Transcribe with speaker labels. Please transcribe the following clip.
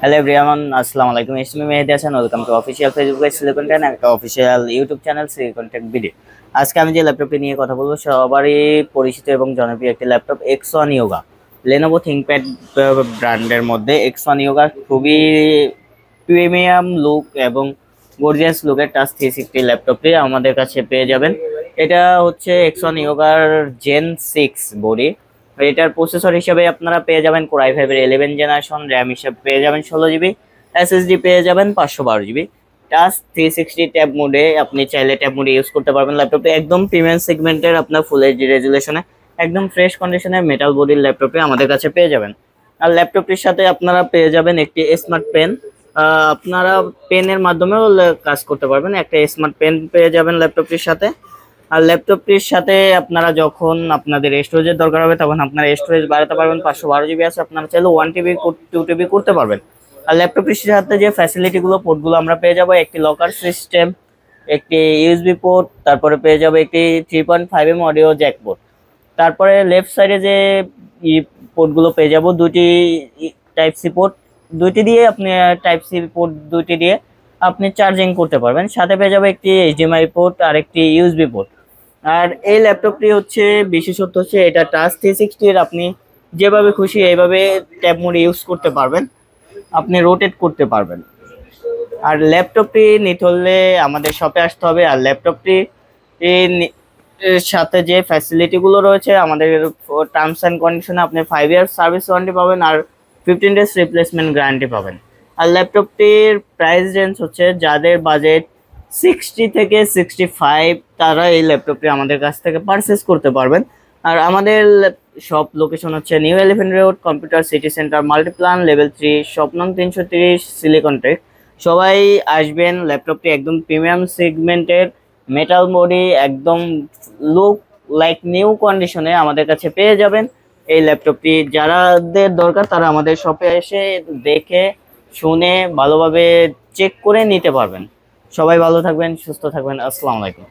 Speaker 1: Hello everyone, আসসালামু আলাইকুম। It's me Mehedi Hasan, welcome to official Facebook page silly content, একটা official YouTube channel silly content video. আজকে আমি যে ল্যাপটপটি নিয়ে কথা বলবো সবারই পরিচিত এবং জনপ্রিয় একটি laptop X1 Yoga। Lenovo ThinkPad ব্র্যান্ডের মধ্যে X1 Yoga খুবই প্রিমিয়াম লুক এবং গর্জিয়াস লুকের টাচ 360 ল্যাপটপটি আমাদের কাছে পেয়ে যাবেন। এটা হচ্ছে X1 Yoga জেন 6 বডি। এটার প্রসেসর হিসেবে আপনারা পেয়ে যাবেন Core i5 এর 11 জেনারেশন, র্যাম হিসেবে পেয়ে যাবেন 16 জিবি, এসএসডি পেয়ে যাবেন 512 জিবি। টাচ 360 ট্যাব মোডে আপনি চাইলে ট্যাব মোডে ইউজ করতে পারবেন। ল্যাপটপটি একদম প্রিমিয়াম সেগমেন্টের, আপনার ফুল এইচডি রেজুলেশনে একদম ফ্রেশ কন্ডিশনের মেটাল বডির ল্যাপটপটি আমাদের কাছে পেয়ে যাবেন। আর ল্যাপটপটির সাথে আপনারা পেয়ে যাবেন একটি স্মার্ট পেন। আপনারা পেনের মাধ্যমেও কাজ করতে পারবেন। একটা স্মার্ট পেন পেয়ে যাবেন ল্যাপটপটির সাথে। আর ল্যাপটপটির সাথে আপনারা যখন আপনাদের স্টোরেজের দরকার হবে তখন আপনারা স্টোরেজ বাড়াতে পারবেন। 512 জিবি আছে, আপনারা চাইলে 1 টিবি 2 টিবি করতে পারবেন। আর ল্যাপটপটির সাথে যে ফ্যাসিলিটিগুলো পোর্টগুলো আমরা পেয়ে যাবো, একটি লকার সিস্টেম, একটি ইউএসবি পোর্ট, তারপরে পেয়ে যাবো একটি 3.5mm অডিও জ্যাক পোর্ট। তারপরে লেফট সাইডে যে পোর্টগুলো পেয়ে যাব, দুটি টাইপ সি পোর্ট, দুইটি দিয়ে আপনি টাইপ সি পোর্ট দুইটি দিয়ে আপনি চার্জিং করতে পারবেন। সাথে পেয়ে যাবে একটি এইচডিএমআই পোর্ট আর একটি ইউএসবি পোর্ট। আর এই ল্যাপটপটি হচ্ছে বিশেষত্ব হচ্ছে এটা টাচ 360 এর, আপনি যেভাবে খুশি এইভাবে ট্যাব মোড ইউজ করতে পারবেন, আপনি রোটেট করতে পারবেন। আর ল্যাপটপটি নিতে হলে আমাদের শপে আসতে হবে। আর ল্যাপটপটি এর সাথে যে ফ্যাসিলিটিগুলো রয়েছে আমাদের টার্মস অ্যান্ড কন্ডিশনে, আপনি 5 ইয়ার সার্ভিস ওয়ারেন্টি পাবেন আর 15 ডেজ রিপ্লেসমেন্ট গ্যারান্টি পাবেন। আর ল্যাপটপটির প্রাইস রেঞ্জ হচ্ছে, যাদের বাজেট 60 থেকে 65 তারা এই ল্যাপটপটি আমাদের কাছ থেকে পারচেস করতে পারবেন। আর আমাদের শপ লোকেশন হচ্ছে new elephant road, computer city centre, Multiplan, level 3, shop নং 330, সিলিকন টেক। সবাই আসবেন। ল্যাপটপটি একদম প্রিমিয়াম সেগমেন্টের, মেটাল বডি, একদম লুক লাইক নিউ কন্ডিশনে আমাদের কাছে পেয়ে যাবেন। এই ল্যাপটপটি যারাদের দরকার তারা আমাদের শপে এসে দেখে শুনে ভালোভাবে চেক করে নিতে পারবেন। সবাই ভালো থাকবেন, সুস্থ থাকবেন। আসসালামু আলাইকুম।